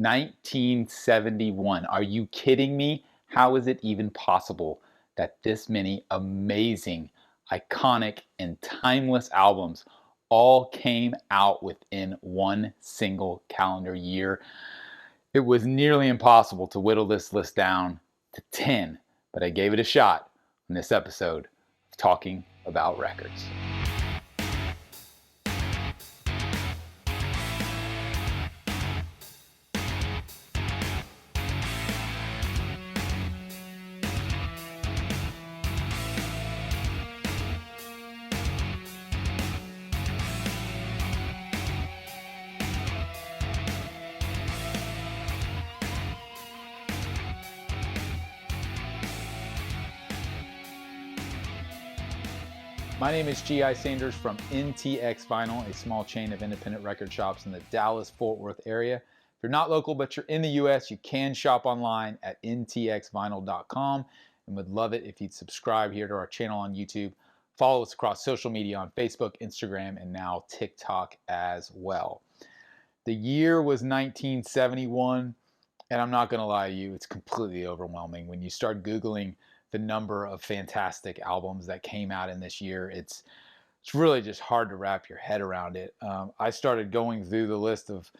1971. Are you kidding me? How is it even possible that this many amazing, iconic, and timeless albums all came out within one single calendar year? It was nearly impossible to whittle this list down to 10, but I gave it a shot in this episode of Talking About Records. My name is G.I. Sanders from NTX Vinyl, a small chain of independent record shops in the Dallas-Fort Worth area. If you're not local but you're in the U.S., you can shop online at ntxvinyl.com, and would love it if you'd subscribe here to our channel on YouTube. Follow us across social media on Facebook, Instagram, and now TikTok as well. The year was 1971, and I'm not going to lie to you, it's completely overwhelming. When you start Googling the number of fantastic albums that came out in this year, it's really just hard to wrap your head around it. I started going through the list of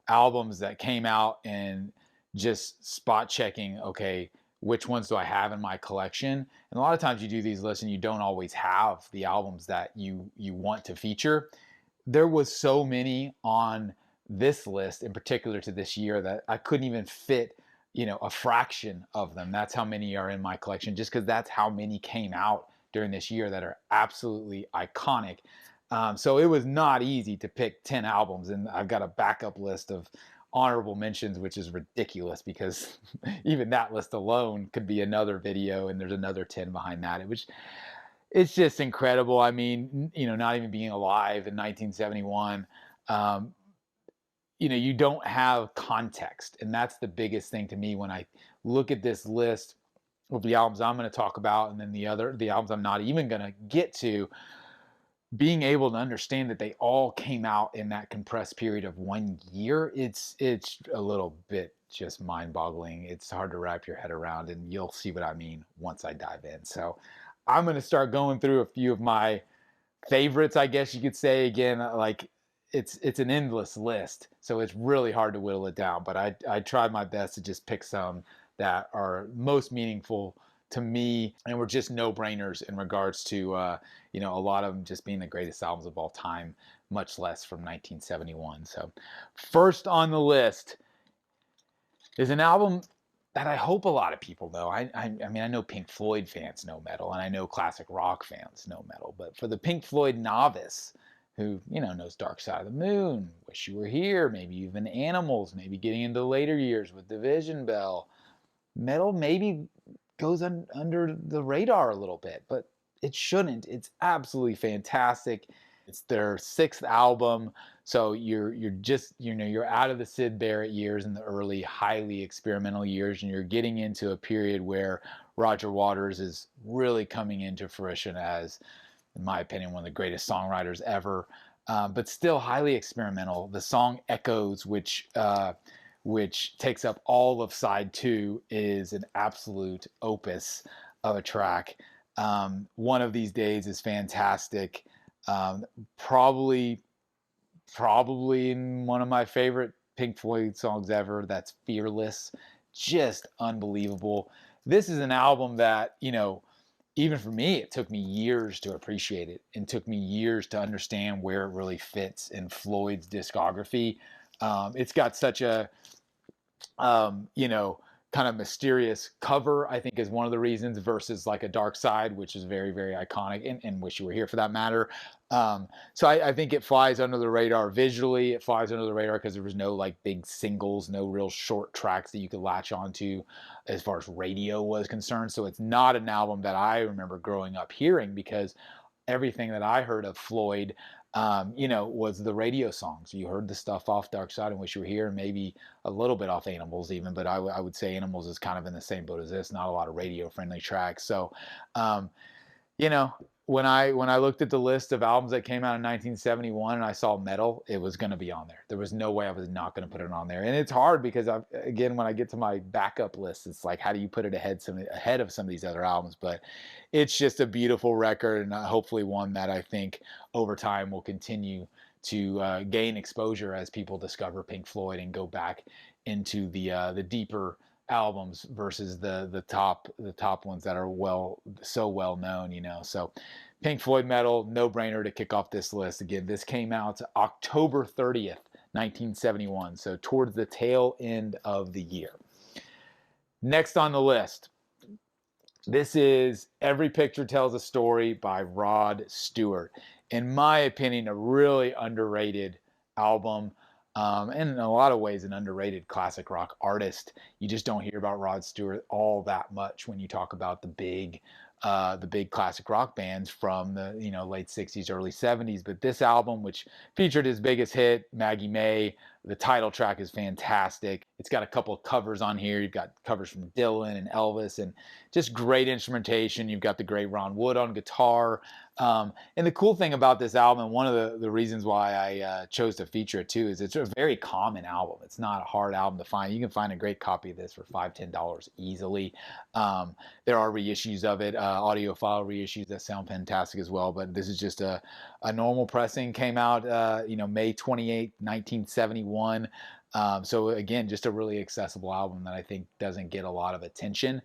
albums that came out and just spot checking, okay, which ones do I have in my collection? And a lot of times you do these lists and you don't always have the albums that you want to feature. There was so many on this list in particular to this year that I couldn't even fit a fraction of them. That's how many are in my collection, just because that's how many came out during this year that are absolutely iconic. So it was not easy to pick 10 albums, and I've got a backup list of honorable mentions, which is ridiculous because even that list alone could be another video, and there's another 10 behind that. It's just incredible. I mean, not even being alive in 1971, you don't have context. And that's the biggest thing to me when I look at this list of the albums I'm going to talk about, and then the albums I'm not even going to get to, being able to understand that they all came out in that compressed period of 1 year. It's a little bit just mind-boggling. It's hard to wrap your head around, and you'll see what I mean once I dive in. So I'm going to start going through a few of my favorites, I guess you could say. Again, like, it's an endless list, so it's really hard to whittle it down, but I tried my best to just pick some that are most meaningful to me and were just no-brainers in regards to a lot of them just being the greatest albums of all time, much less from 1971. So first on the list is an album that I hope a lot of people know. I mean, I know Pink Floyd fans know metal, and I know classic rock fans know metal, but for the Pink Floyd novice who, knows Dark Side of the Moon, Wish You Were Here, maybe even Animals, maybe getting into later years with Division Bell, metal maybe goes under the radar a little bit, but it shouldn't. It's absolutely fantastic. It's their 6th album, so you're just, you're out of the Syd Barrett years and the early, highly experimental years, and you're getting into a period where Roger Waters is really coming into fruition as, in my opinion, one of the greatest songwriters ever, but still highly experimental. The song Echoes, which takes up all of side 2, is an absolute opus of a track. One of These Days is fantastic. Probably one of my favorite Pink Floyd songs ever. That's Fearless. Just unbelievable. This is an album that, even for me, it took me years to appreciate it, and took me years to understand where it really fits in Floyd's discography. It's got such a, kind of mysterious cover, I think, is one of the reasons, versus like a Dark Side, which is very, very iconic, and Wish You Were Here for that matter. So I think it flies under the radar visually. It flies under the radar because there was no like big singles, no real short tracks that you could latch onto as far as radio was concerned. So it's not an album that I remember growing up hearing, because everything that I heard of Floyd, was the radio songs. You heard the stuff off Dark Side and Wish You Were Here, and maybe a little bit off Animals even, but I would say Animals is kind of in the same boat as this, not a lot of radio friendly tracks. So, when I looked at the list of albums that came out in 1971 and I saw metal, it was going to be on there. There was no way I was not going to put it on there. And it's hard because again, when I get to my backup list, it's like, how do you put it ahead of some of these other albums? But it's just a beautiful record, and hopefully one that I think over time will continue to gain exposure as people discover Pink Floyd and go back into the deeper albums versus the top ones that are so well known, you know. So Pink Floyd metal, no brainer to kick off this list. Again, this came out October 30th, 1971, so towards the tail end of the year. Next on the list, this is Every Picture Tells a Story by Rod Stewart. In my opinion, a really underrated album. And in a lot of ways, an underrated classic rock artist. You just don't hear about Rod Stewart all that much when you talk about the big classic rock bands from the late '60s, early '70s. But this album, which featured his biggest hit, Maggie May, the title track is fantastic. It's got a couple of covers on here. You've got covers from Dylan and Elvis, and just great instrumentation. You've got the great Ron Wood on guitar. And the cool thing about this album, one of the reasons why I chose to feature it too, is it's a very common album. It's not a hard album to find. You can find a great copy of this for $5-10 easily. There are reissues of it, audiophile reissues that sound fantastic as well. But this is just a normal pressing. Came out May 28, 1971. So again, just a really accessible album that I think doesn't get a lot of attention.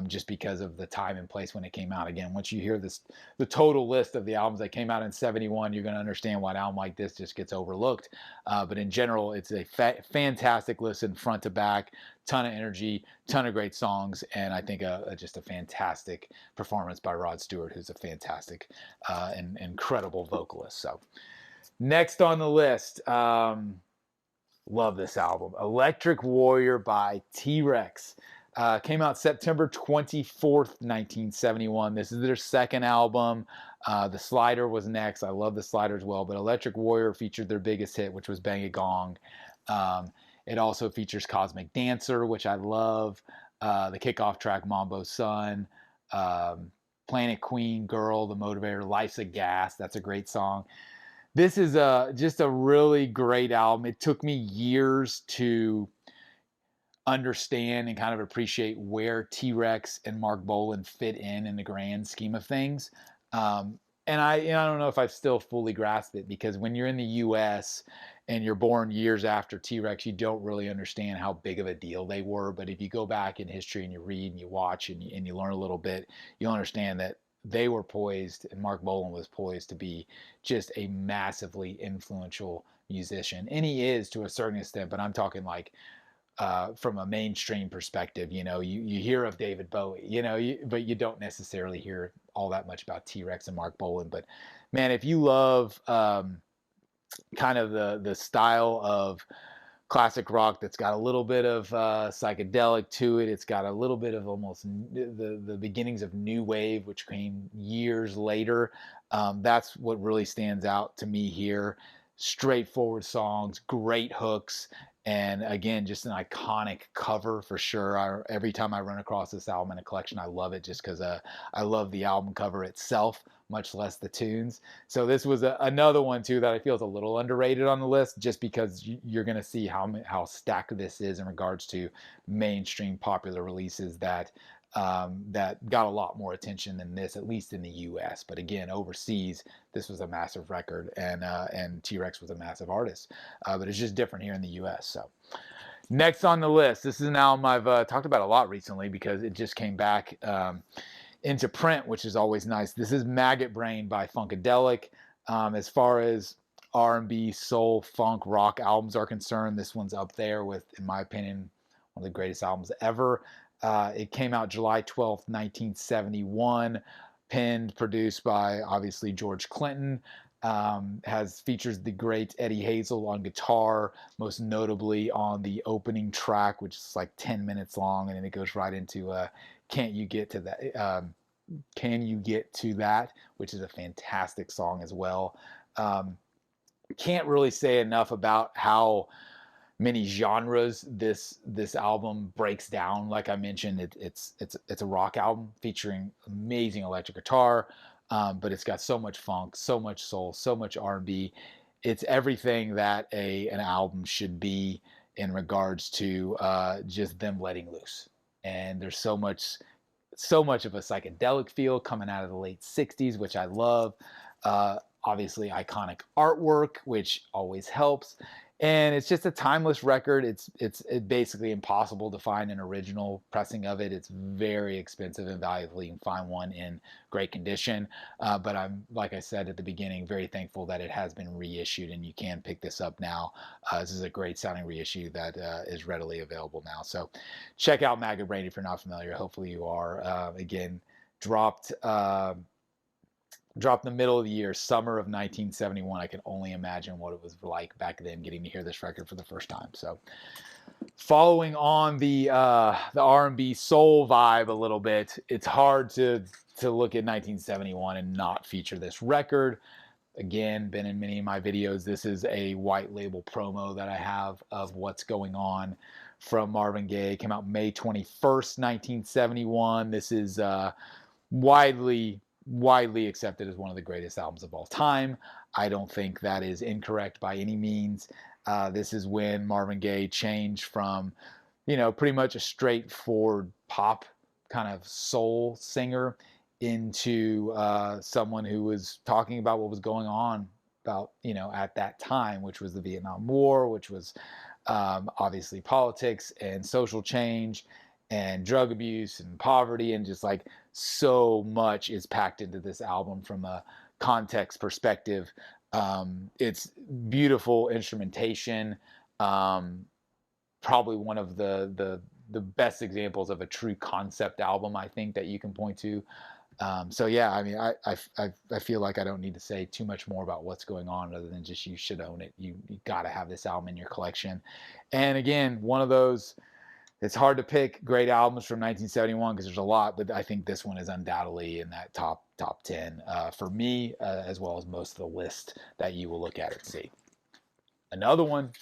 Just because of the time and place when it came out. Again, once you hear the total list of the albums that came out in '71, you're going to understand why an album like this just gets overlooked. But in general, it's a fantastic listen, front to back, ton of energy, ton of great songs, and I think just a fantastic performance by Rod Stewart, who's a fantastic and incredible vocalist. So next on the list, love this album, Electric Warrior by TRex. Came out September 24th, 1971. This is their second album. The Slider was next. I love the Slider as well, but Electric Warrior featured their biggest hit, which was Bang a Gong. It also features Cosmic Dancer, which I love. The kickoff track, Mambo Sun. Planet Queen, Girl, The Motivator, Life's a Gas. That's a great song. This is just a really great album. It took me years to understand and kind of appreciate where TRex and Mark Bolan fit in the grand scheme of things. And I don't know if I've still fully grasped it, because when you're in the US and you're born years after TRex, you don't really understand how big of a deal they were. But if you go back in history and you read and you watch and you learn a little bit, you'll understand that they were poised, and Mark Bolan was poised to be just a massively influential musician. And he is to a certain extent, but I'm talking like from a mainstream perspective. You hear of David Bowie, but you don't necessarily hear all that much about TRex and Mark Bolan. But man, if you love kind of the style of classic rock that's got a little bit of psychedelic to it, it's got a little bit of almost the beginnings of new wave, which came years later. That's what really stands out to me here. Straightforward songs, great hooks, and again, just an iconic cover for sure. Every time I run across this album in a collection, I love it just because I love the album cover itself, much less the tunes. So this was another one too that I feel is a little underrated on the list, just because you're going to see how stacked this is in regards to mainstream popular releases that got a lot more attention than this, at least in the U.S. But again, overseas, this was a massive record, and TRex was a massive artist. But it's just different here in the U.S. So next on the list, this is an album I've talked about a lot recently because it just came back into print, which is always nice. This is Maggot Brain by Funkadelic. As far as R&B, soul, funk, rock albums are concerned, this one's up there with, in my opinion, one of the greatest albums ever. It came out July 12th, 1971, penned, produced by, obviously, George Clinton. Features the great Eddie Hazel on guitar, most notably on the opening track, which is like 10 minutes long, and then it goes right into Can't You Get to That? Can You Get to That? Which is a fantastic song as well. Can't really say enough about how many genres this album breaks down. Like I mentioned, it's a rock album featuring amazing electric guitar, but it's got so much funk, so much soul, so much R&B. It's everything that an album should be in regards to just them letting loose. And there's so much of a psychedelic feel coming out of the late 60s, which I love. Obviously, iconic artwork, which always helps. And it's just a timeless record. It's basically impossible to find an original pressing of it. It's very expensive and valuable. You can find one in great condition. But I'm, like I said at the beginning, very thankful that it has been reissued and you can pick this up now. This is a great sounding reissue that is readily available now. So check out Maggot Brain if you're not familiar. Hopefully you are. Again, dropped in the middle of the year, summer of 1971. I can only imagine what it was like back then, getting to hear this record for the first time. So, following on the R&B soul vibe a little bit, it's hard to look at 1971 and not feature this record. Again, been in many of my videos. This is a white label promo that I have of What's Going On from Marvin Gaye. It came out May 21st, 1971. This is widely accepted as one of the greatest albums of all time. I don't think that is incorrect by any means. This is when Marvin Gaye changed from, pretty much a straightforward pop kind of soul singer into someone who was talking about what was going on at that time, which was the Vietnam War, which was obviously politics and social change and drug abuse and poverty, and just like so much is packed into this album from a context perspective. It's beautiful instrumentation, probably one of the best examples of a true concept album, I think, that you can point to. So yeah, I mean, I feel like I don't need to say too much more about What's Going On other than just you should own it. You got to have this album in your collection. And again, one of those, it's hard to pick great albums from 1971 because there's a lot, but I think this one is undoubtedly in that top 10 for me, as well as most of the list that you will look at and see. Another one,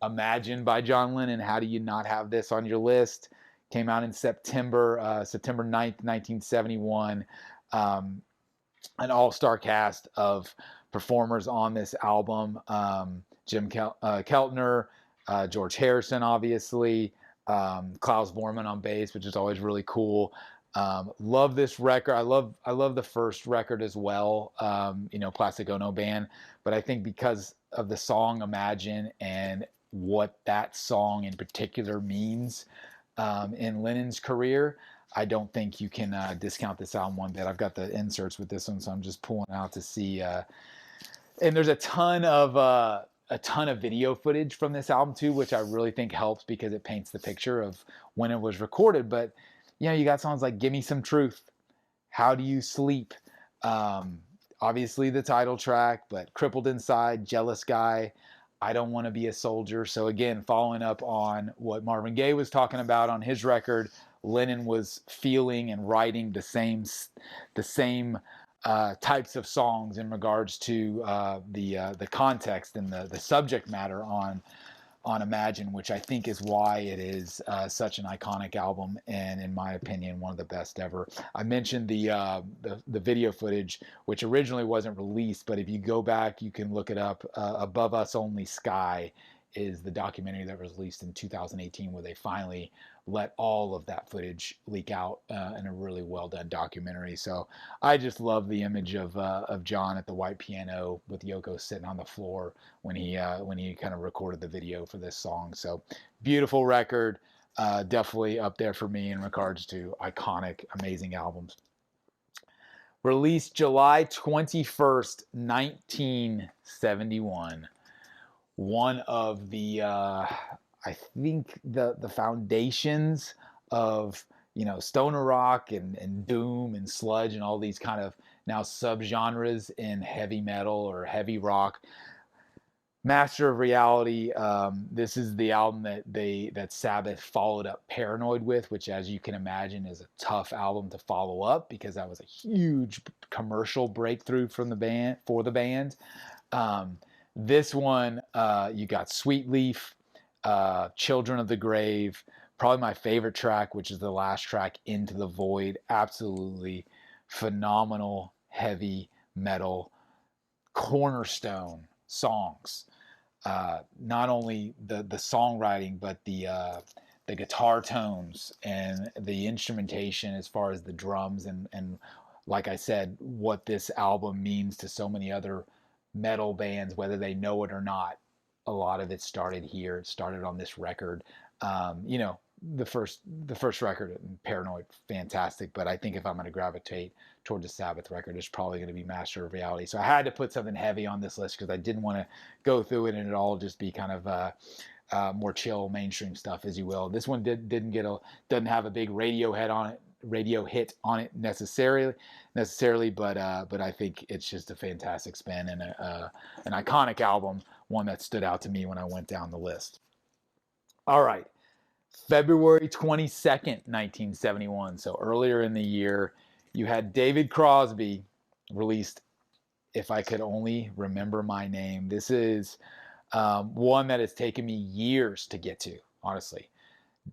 Imagine by John Lennon. How do you not have this on your list? Came out in September 9th, 1971. An all-star cast of performers on this album. Jim Keltner, George Harrison, obviously, Klaus Bormann on bass, which is always really cool. Love this record. I love the first record as well, Plastic Ono Band. But I think because of the song Imagine and what that song in particular means in Lennon's career, I don't think you can discount this album one bit. I've got the inserts with this one, so I'm just pulling out to see. And there's a ton of video footage from this album too, which I really think helps because it paints the picture of when it was recorded. But you got songs like "Give Me Some Truth," "How Do You Sleep," obviously the title track, but "Crippled Inside," "Jealous Guy," "I Don't Want to Be a Soldier." So again, following up on what Marvin Gaye was talking about on his record, Lennon was feeling and writing the same types of songs in regards to the context and the subject matter on Imagine, which I think is why it is such an iconic album and, in my opinion, one of the best ever. I mentioned the video footage, which originally wasn't released, but if you go back, you can look it up. Above Us Only Sky is the documentary that was released in 2018, where they finally let all of that footage leak out in a really well done documentary. So I just love the image of John at the white piano with Yoko sitting on the floor when he kind of recorded the video for this song. So beautiful record, definitely up there for me in regards to iconic, amazing albums. Released July 21st, 1971. One of the I think the foundations of stoner rock and doom and sludge and all these kind of now subgenres in heavy metal or heavy rock. Master of Reality. This is the album that Sabbath followed up Paranoid with, which, as you can imagine, is a tough album to follow up because that was a huge commercial breakthrough for the band. This one, you got Sweet Leaf, Children of the Grave, probably my favorite track, which is the last track, Into the Void. Absolutely phenomenal heavy metal cornerstone songs. Not only the songwriting, but the guitar tones and the instrumentation as far as the drums and like I said, what this album means to so many other metal bands, whether they know it or not. A lot of it started here. It started on this record. You know, the first record, Paranoid, fantastic. But I think if I'm going to gravitate towards the Sabbath record, it's probably going to be Master of Reality. So I had to put something heavy on this list because I didn't want to go through it and it all just be kind of more chill mainstream stuff, as you will. This one doesn't have a big radio hit on it necessarily, but I think it's just a fantastic spin and an iconic album, one that stood out to me when I went down the list. All right, February 22nd, 1971. So earlier in the year, you had David Crosby released If I Could Only Remember My Name. This is one that has taken me years to get to, honestly.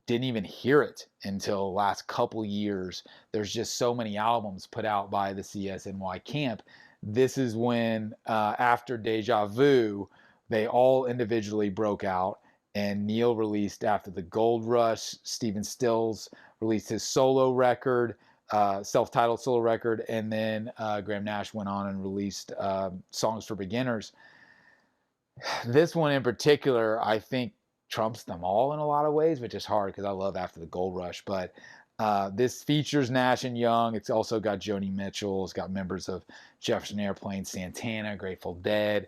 Didn't even hear it until the last couple years. There's just so many albums put out by the CSNY camp. This is when, after Deja Vu, they all individually broke out, and Neil released After the Gold Rush. Stephen Stills released his solo record, self-titled solo record, and then Graham Nash went on and released Songs for Beginners. This one in particular, I think, trumps them all in a lot of ways, which is hard because I love After the Gold Rush. But this features Nash and Young. It's also got Joni Mitchell. It's got members of Jefferson Airplane, Santana, Grateful Dead.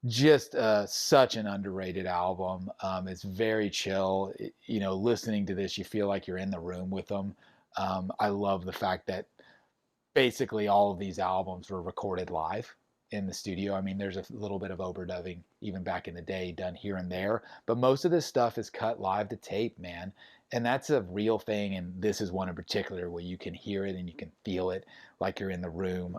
Just such an underrated album. It's very chill. You know, listening to this, you feel like you're in the room with them. I love the fact that basically all of these albums were recorded live in the studio. I mean, there's a little bit of overdubbing even back in the day done here and there, but most of this stuff is cut live to tape, man. And that's a real thing. And this is one in particular where you can hear it and you can feel it like you're in the room.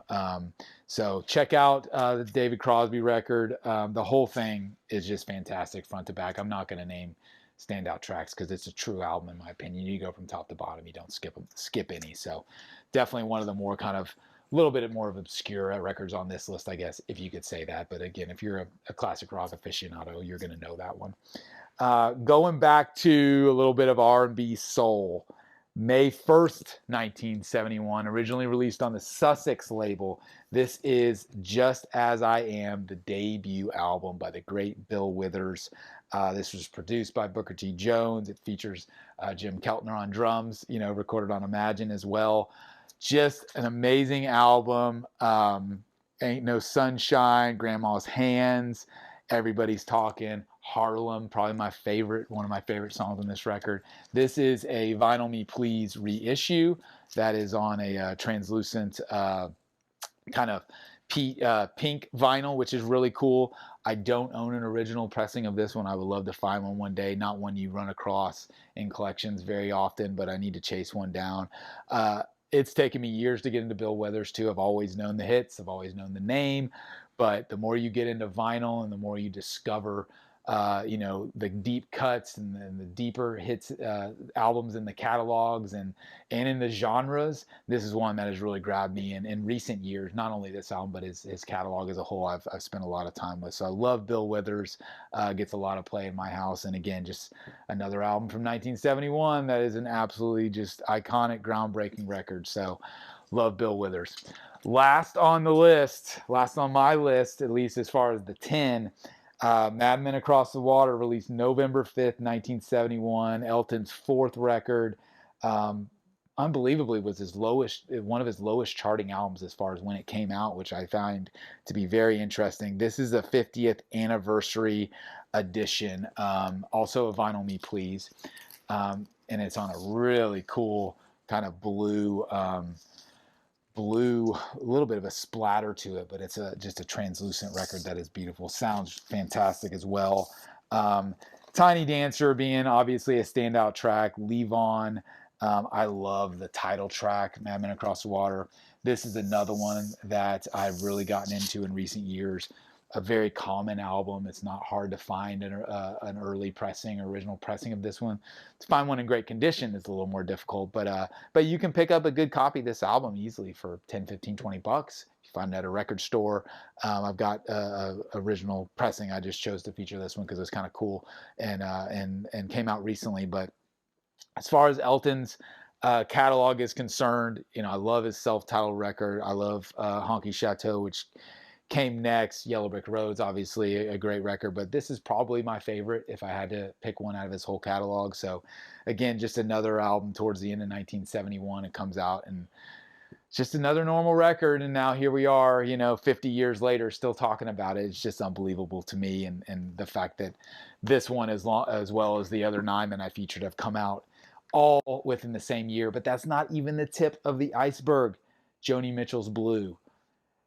So check out the David Crosby record. The whole thing is just fantastic front to back. I'm not going to name standout tracks because it's a true album in my opinion. You go from top to bottom, you don't skip any. So definitely one of the more kind of a little bit more of obscure records on this list, I guess, if you could say that. But again, if you're a classic rock aficionado, you're going to know that one. Going back to a little bit of R&B soul, May 1st, 1971, originally released on the Sussex label. This is Just As I Am, the debut album by the great Bill Withers. This was produced by Booker T. Jones. It features Jim Keltner on drums, you know, recorded on Imagine as well. Just an amazing album. Ain't No Sunshine, Grandma's Hands, Everybody's Talking, Harlem, probably one of my favorite songs on this record. This is a Vinyl Me Please reissue that is on a translucent kind of pink vinyl, which is really cool. I don't own an original pressing of this one. I would love to find one day. Not one you run across in collections very often, but I need to chase one down. It's taken me years to get into Bill Withers too. I've always known the hits. I've always known the name. But the more you get into vinyl and the more you discover, you know, the deep cuts and the deeper hits, albums in the catalogs and in the genres, this is one that has really grabbed me in recent years. Not only this album, but his catalog as a whole, I've spent a lot of time with. So I love Bill Withers. Gets a lot of play in my house. And again, just another album from 1971 that is an absolutely just iconic, groundbreaking record. So love Bill Withers. Last on my list, at least as far as the 10, Mad Men Across the Water, released November 5th, 1971, Elton's fourth record. Unbelievably was one of his lowest charting albums as far as when it came out, which I find to be very interesting. This is a 50th anniversary edition, also a Vinyl Me Please, and it's on a really cool kind of blue, a little bit of a splatter to it, but it's just a translucent record that is beautiful. Sounds fantastic as well. Tiny Dancer being obviously a standout track. Leave On. I love the title track, Mad Men Across the Water. This is another one that I've really gotten into in recent years. a very common album. It's not hard to find an early pressing, original pressing of this one. To find one in great condition is a little more difficult, but you can pick up a good copy of this album easily for 10, 15, 20 bucks. You find it at a record store. I've got original pressing. I just chose to feature this one because it's kind of cool and came out recently. But as far as Elton's catalog is concerned, you know, I love his self-titled record. I love Honky Chateau, which came next. Yellow Brick Road's obviously a great record, but this is probably my favorite if I had to pick one out of his whole catalog. So again, just another album towards the end of 1971. It comes out and it's just another normal record. And now here we are, you know, 50 years later, still talking about it. It's just unbelievable to me. And the fact that this one, as well as the other 9 that I featured, have come out all within the same year. But that's not even the tip of the iceberg. Joni Mitchell's Blue.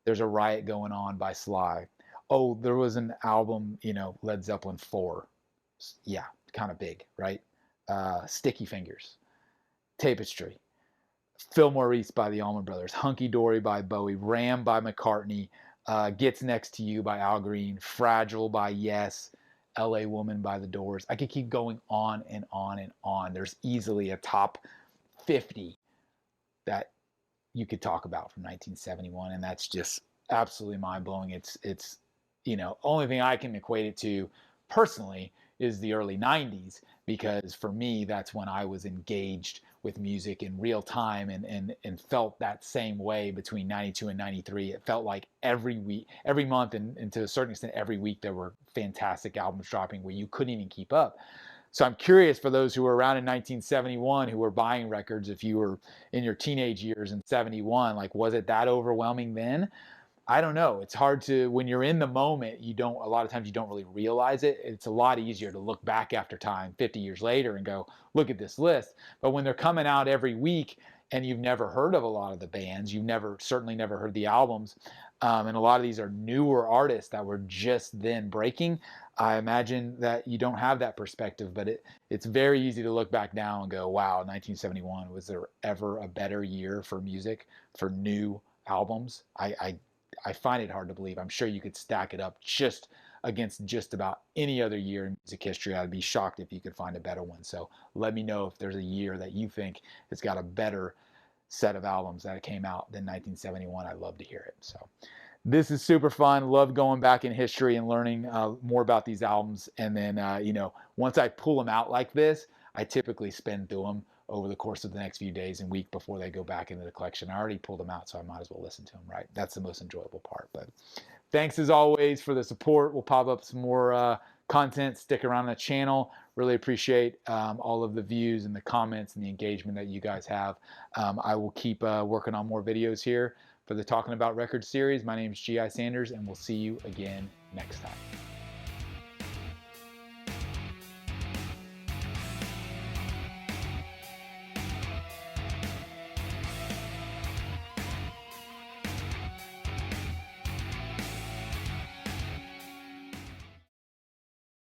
There's a Riot Going On by Sly. Oh, there was an album, you know, Led Zeppelin 4. Yeah, kind of big, right? Sticky Fingers. Tapestry. Fillmore East by the Allman Brothers. Hunky Dory by Bowie. Ram by McCartney. Gets Next to You by Al Green. Fragile by Yes. LA Woman by The Doors. I could keep going on and on and on. There's easily a top 50 that you could talk about from 1971, and that's just absolutely mind-blowing. It's you know, only thing I can equate it to personally is the early 90s, because for me that's when I was engaged with music in real time and felt that same way between 92 and 93. It felt like every week, every month, and to a certain extent every week, there were fantastic albums dropping where you couldn't even keep up. So I'm curious, for those who were around in 1971 who were buying records, if you were in your teenage years in 71, like, was it that overwhelming then? I don't know. It's hard to, when you're in the moment, a lot of times you don't really realize it. It's a lot easier to look back after time 50 years later and go, look at this list. But when they're coming out every week and you've never heard of a lot of the bands, certainly never heard the albums, and a lot of these are newer artists that were just then breaking, I imagine that you don't have that perspective. But it's very easy to look back now and go, wow, 1971, was there ever a better year for music, for new albums? I find it hard to believe. I'm sure you could stack it up just against just about any other year in music history. I'd be shocked if you could find a better one. So let me know if there's a year that you think has got a better set of albums that came out than 1971. I'd love to hear it. So this is super fun. Love going back in history and learning more about these albums. And then, you know, once I pull them out like this, I typically spin through them over the course of the next few days and week before they go back into the collection. I already pulled them out, so I might as well listen to them, right? That's the most enjoyable part. But thanks as always for the support. We'll pop up some more content. Stick around the channel. Really appreciate all of the views and the comments and the engagement that you guys have. I will keep working on more videos here for the Talking About Records series. My name is G.I. Sanders, and we'll see you again next time.